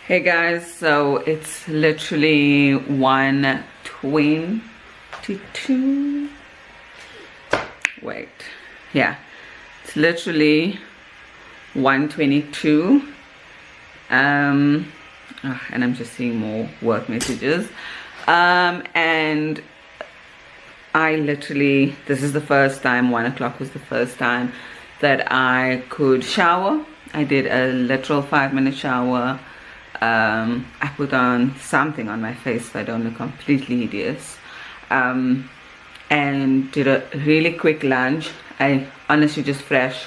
Hey guys, so it's literally 1:22. Wait, yeah, it's literally 1:22. And I'm just seeing more work messages. And I literally, this is the first time, 1 o'clock was the first time that I could shower. I did a literal 5-minute shower. I put on something on my face so I don't look completely hideous, and did a really quick lunch. I honestly just flash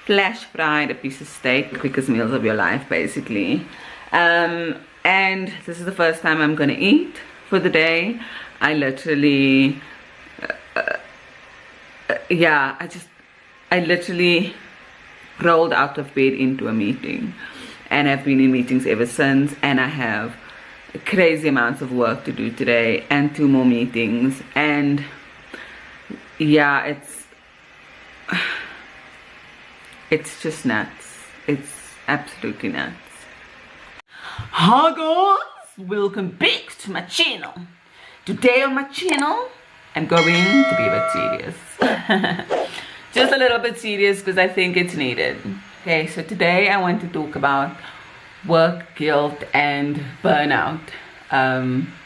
fried a piece of steak, the quickest meals of your life basically. And this is the first time I'm gonna eat for the day. I literally I literally rolled out of bed into a meeting, and I've been in meetings ever since, and I have crazy amounts of work to do today and 2 more meetings. And yeah, it's just nuts. It's absolutely nuts. Hi guys, welcome back to my channel. Today on my channel I'm going to be a bit serious. Just a little bit serious because I think it's needed. Okay, so today I want to talk about work guilt and burnout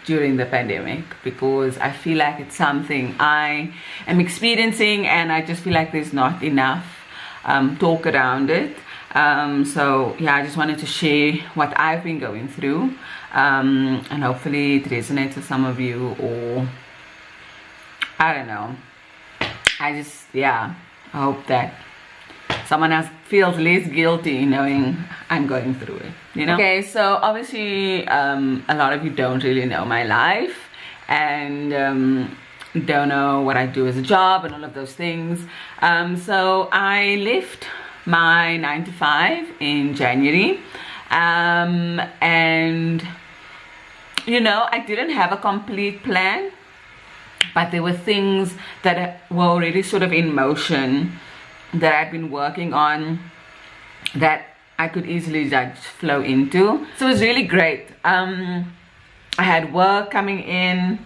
during the pandemic, because I feel like it's something I am experiencing, and I just feel like there's not enough talk around it. So yeah, I just wanted to share what I've been going through, and hopefully it resonates with some of you, or I don't know. I hope that someone else feels less guilty knowing I'm going through it, you know? Okay, so obviously a lot of you don't really know my life, and don't know what I do as a job and all of those things. So I left my 9-to-5 in January, and you know, I didn't have a complete plan, but there were things that were already sort of in motion that I'd been working on that I could easily just flow into. So it was really great. I had work coming in.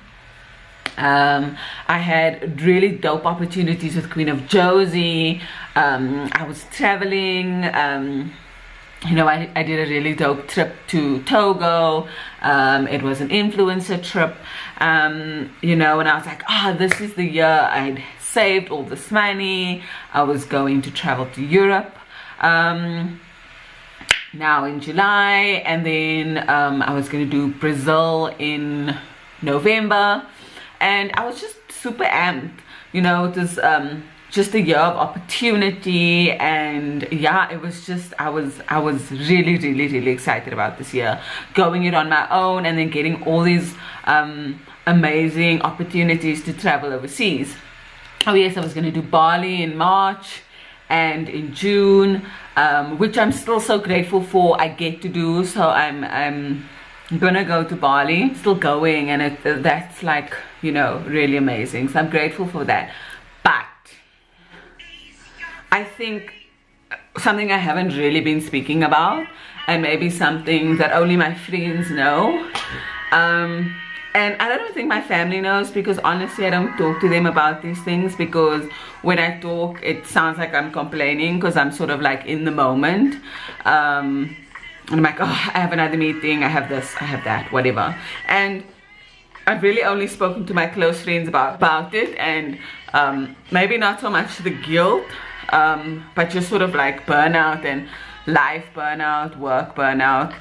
I had really dope opportunities with Queen of Josie. I was traveling. You know, I did a really dope trip to Togo. It was an influencer trip. You know, and I was like, this is the year I'd saved all this money. I was going to travel to Europe now in July, and then I was going to do Brazil in November, and I was just super amped. You know, it was just a year of opportunity, and yeah, it was just, I was really excited about this year, going it on my own, and then getting all these amazing opportunities to travel overseas. Oh yes, I was going to do Bali in March and in June, which I'm still so grateful for I get to do. So I'm gonna go to Bali, still going, and that's like, you know, really amazing. So I'm grateful for that. But I think something I haven't really been speaking about, and maybe something that only my friends know, and I don't think my family knows, because honestly I don't talk to them about these things, because when I talk it sounds like I'm complaining, because I'm sort of like in the moment, and I'm like, I have another meeting, I have this, I have that, whatever. And I've really only spoken to my close friends about it, and maybe not so much the guilt, but just sort of like burnout and life burnout, work burnout,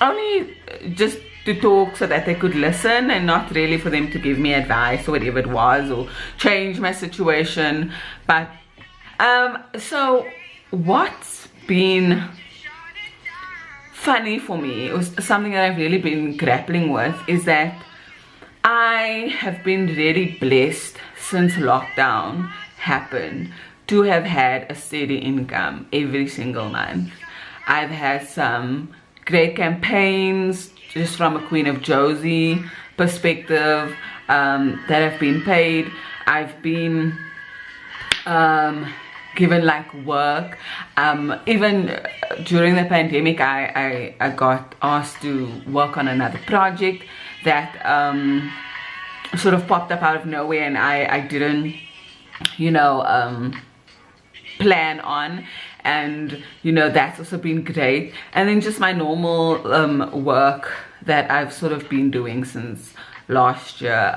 only just to talk so that they could listen, and not really for them to give me advice or whatever it was, or change my situation. But so what's been funny for me, it was something that I've really been grappling with, is that I have been really blessed since lockdown happened to have had a steady income every single month. I've had some great campaigns just from a Queen of Josie perspective that have been paid. I've been given like work. Even during the pandemic, I got asked to work on another project that sort of popped up out of nowhere, and I didn't, you know, plan on. And you know, that's also been great. And then just my normal work that I've sort of been doing since last year,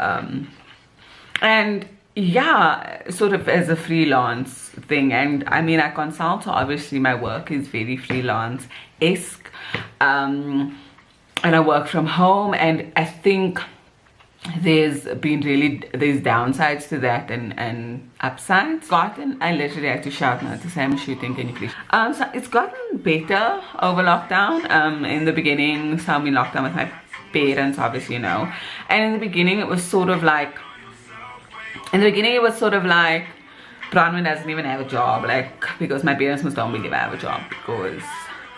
and yeah, sort of as a freelance thing. And I mean, I consult, so obviously my work is very freelance-esque, and I work from home, and I think there's downsides to that and upsides. I literally had to shout now to say, I'm shooting, can you please? So it's gotten better over lockdown. In the beginning, so I'm in lockdown with my parents, obviously, you know, and in the beginning it was sort of like Bronwyn doesn't even have a job, like, because my parents must don't believe I have a job because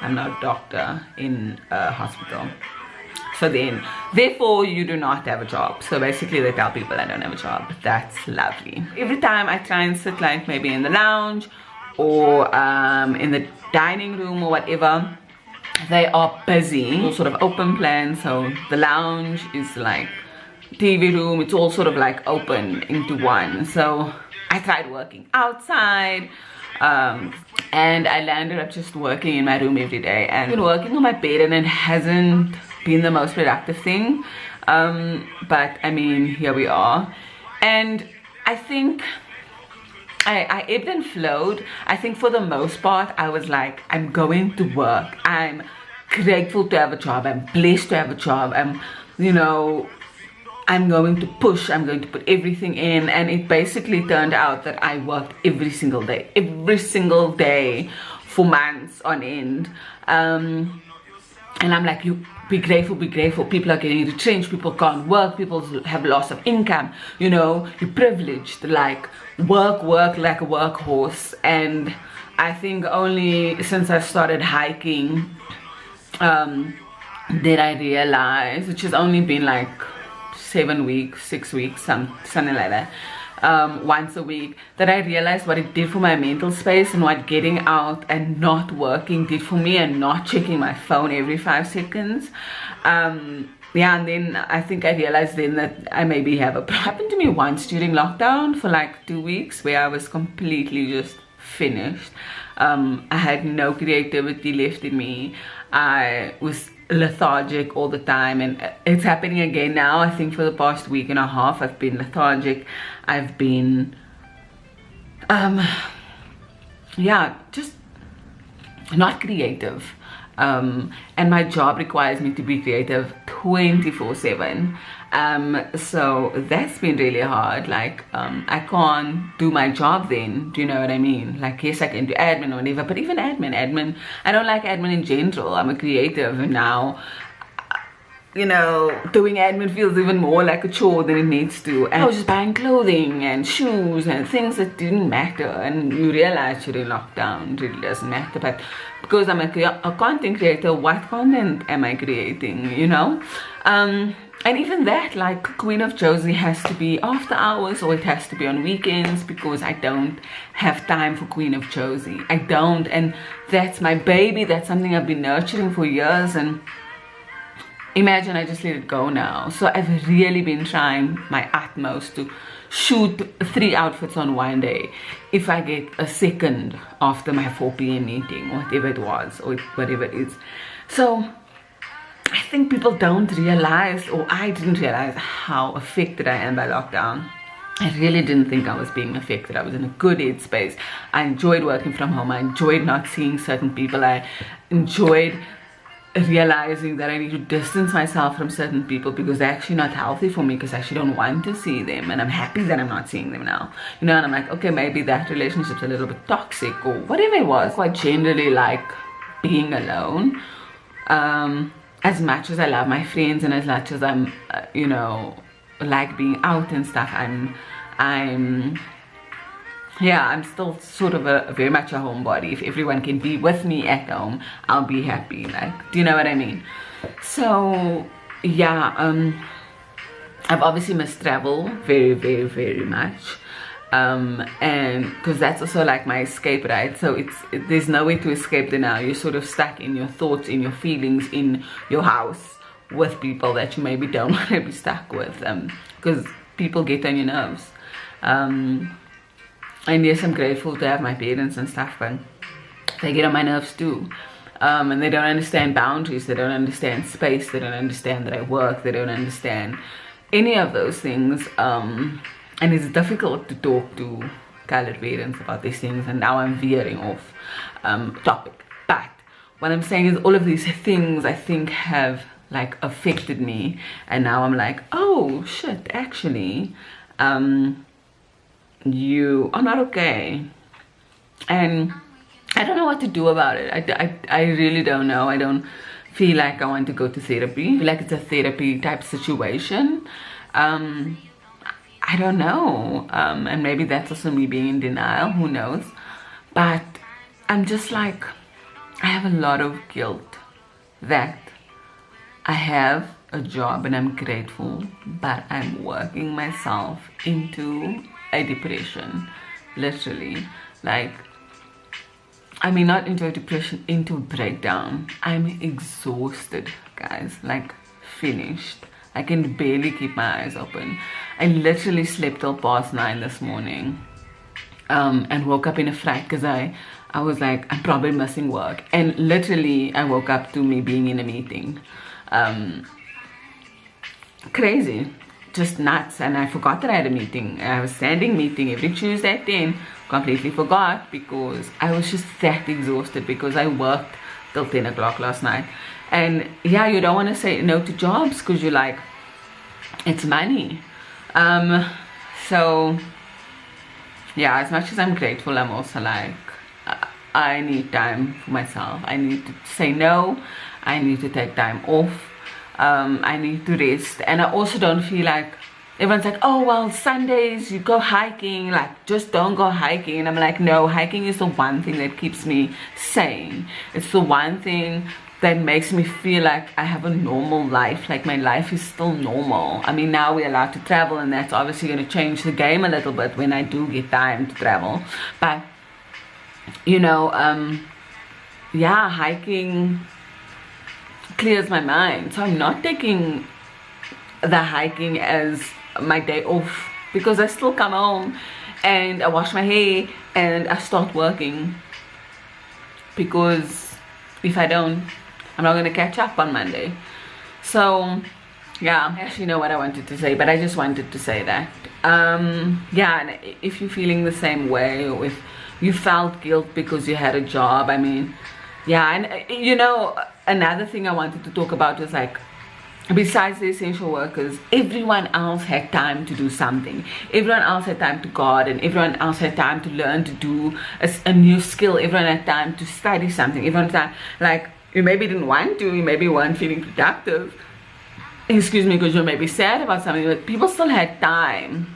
I'm not a doctor in a hospital. So then, therefore, you do not have a job. So basically, they tell people I don't have a job. That's lovely. Every time I try and sit, like maybe in the lounge or in the dining room or whatever, they are busy. All sort of open plan. So the lounge is like TV room. It's all sort of like open into one. So I tried working outside. And I landed up just working in my room every day. And I've been working on my bed, and it hasn't been the most productive thing, but I mean, here we are. And I think I ebbed and flowed. I think for the most part I was like, I'm going to work, I'm grateful to have a job, I'm blessed to have a job, I'm, you know, I'm going to push, I'm going to put everything in. And it basically turned out that I worked every single day for months on end. And I'm like, you be grateful, be grateful. People are getting retrenched, people can't work, people have loss of income, you know, you're privileged, like work like a workhorse. And I think only since I started hiking did I realize, which has only been like 7 weeks, 6 weeks, something like that, once a week, that I realized what it did for my mental space and what getting out and not working did for me, and not checking my phone every 5 seconds. Yeah, and then I think I realized then that I maybe have a happened to me once during lockdown for like 2 weeks, where I was completely just finished. I had no creativity left in me. I was lethargic all the time, and it's happening again now. I think for the past week and a half I've been lethargic. I've been yeah, just not creative, and my job requires me to be creative 24/7. So that's been really hard. Like I can't do my job then, do you know what I mean? Like, yes, I can do admin or whatever, but even admin, I don't like admin in general. I'm a creative, and now, you know, doing admin feels even more like a chore than it needs to. And I was just buying clothing and shoes and things that didn't matter, and you realize during lockdown it really doesn't matter. But because I'm a content creator, what content am I creating, you know? And even that, like Queen of Josie, has to be after hours, or it has to be on weekends, because I don't have time for Queen of Josie. I don't. And that's my baby. That's something I've been nurturing for years, and imagine I just let it go now. So I've really been trying my utmost to shoot 3 outfits on one day if I get a second after my 4 p.m. meeting, whatever it was, or whatever it is. So I think people don't realize, or I didn't realize, how affected I am by lockdown. I really didn't think I was being affected. I was in a good headspace. I enjoyed working from home. I enjoyed not seeing certain people. I enjoyed realizing that I need to distance myself from certain people because they're actually not healthy for me, because I actually don't want to see them, and I'm happy that I'm not seeing them now, you know. And I'm like, okay, maybe that relationship's a little bit toxic or whatever it was. I generally like being alone. As much as I love my friends, and as much as I'm you know, like being out and stuff, yeah, I'm still sort of very much a homebody. If everyone can be with me at home, I'll be happy. Like, do you know what I mean? So yeah, I've obviously missed travel very much, and because that's also like my escape, right? So there's no way to escape there now. You're sort of stuck in your thoughts, in your feelings, in your house with people that you maybe don't want to be stuck with, because people get on your nerves. And yes, I'm grateful to have my parents and stuff, but they get on my nerves too. And they don't understand boundaries, they don't understand space, they don't understand that I work, they don't understand any of those things. And it's difficult to talk to colored parents about these things, and now I'm veering off topic. But what I'm saying is all of these things I think have like affected me, and now I'm like, oh shit, actually you are not okay. And I don't know what to do about it. I really don't know. I don't feel like I want to go to therapy. I feel like it's a therapy type situation. I don't know, and maybe that's also me being in denial, who knows. But I'm just like, I have a lot of guilt that I have a job and I'm grateful, but I'm working myself into a depression, literally. Like, I mean, not into a depression, into a breakdown. I'm exhausted, guys, like finished. I can barely keep my eyes open. I literally slept till past 9 this morning, and woke up in a fright because I was like, I'm probably missing work. And literally I woke up to me being in a meeting. Crazy, just nuts. And I forgot that I had a meeting. I was standing meeting every Tuesday at 10. Completely forgot because I was just that exhausted because I worked till 10 o'clock last night. And yeah, you don't want to say no to jobs because you're like, it's money. So yeah, as much as I'm grateful, I'm also like, I need time for myself. I need to say no. I need to take time off. I need to rest. And I also don't feel like, everyone's like, oh well, Sundays you go hiking, like just don't go hiking. And I'm like, no, hiking is the one thing that keeps me sane. It's the one thing that makes me feel like I have a normal life, like my life is still normal. I mean, now we're allowed to travel, and that's obviously going to change the game a little bit when I do get time to travel. But you know, yeah, hiking clears my mind. So I'm not taking the hiking as my day off, because I still come home and I wash my hair and I start working, because if I don't, I'm not going to catch up on Monday. So yeah, I actually know what I wanted to say, but I just wanted to say that. Yeah, and if you're feeling the same way, or if you felt guilt because you had a job, I mean, yeah. And you know, another thing I wanted to talk about is like, besides the essential workers, everyone else had time to do something. Everyone else had time to garden. Everyone else had time to learn to do a new skill. Everyone had time to study something. Everyone had time, like, you maybe didn't want to, you maybe weren't feeling productive, excuse me, because you may be sad about something, but people still had time.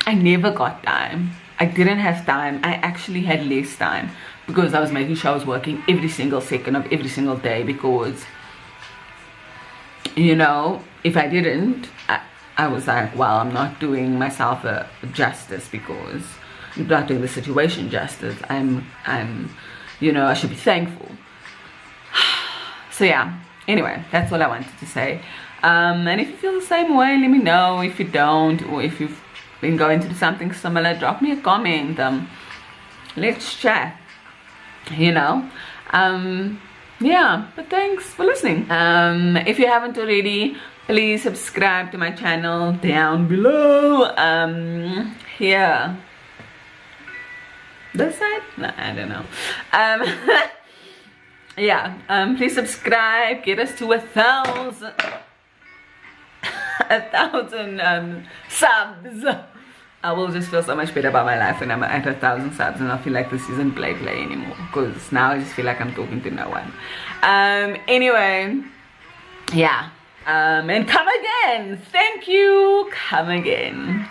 I never got time. I didn't have time. I actually had less time because I was making sure I was working every single second of every single day, because, you know, if I didn't, I was like, well, I'm not doing myself a justice, because I'm not doing the situation justice. I'm you know, I should be thankful. So yeah, anyway, that's all I wanted to say. And if you feel the same way, let me know. If you don't, or if you've been going through something similar, drop me a comment. Let's chat, you know. Yeah, but thanks for listening. If you haven't already, please subscribe to my channel down below. Here, this side? No, I don't know. Yeah, please subscribe. Get us to 1,000 subs. I will just feel so much better about my life when I'm at 1,000 subs, and I feel like this isn't play anymore, because now I just feel like I'm talking to no one. Anyway, yeah, and come again. Thank you. Come again.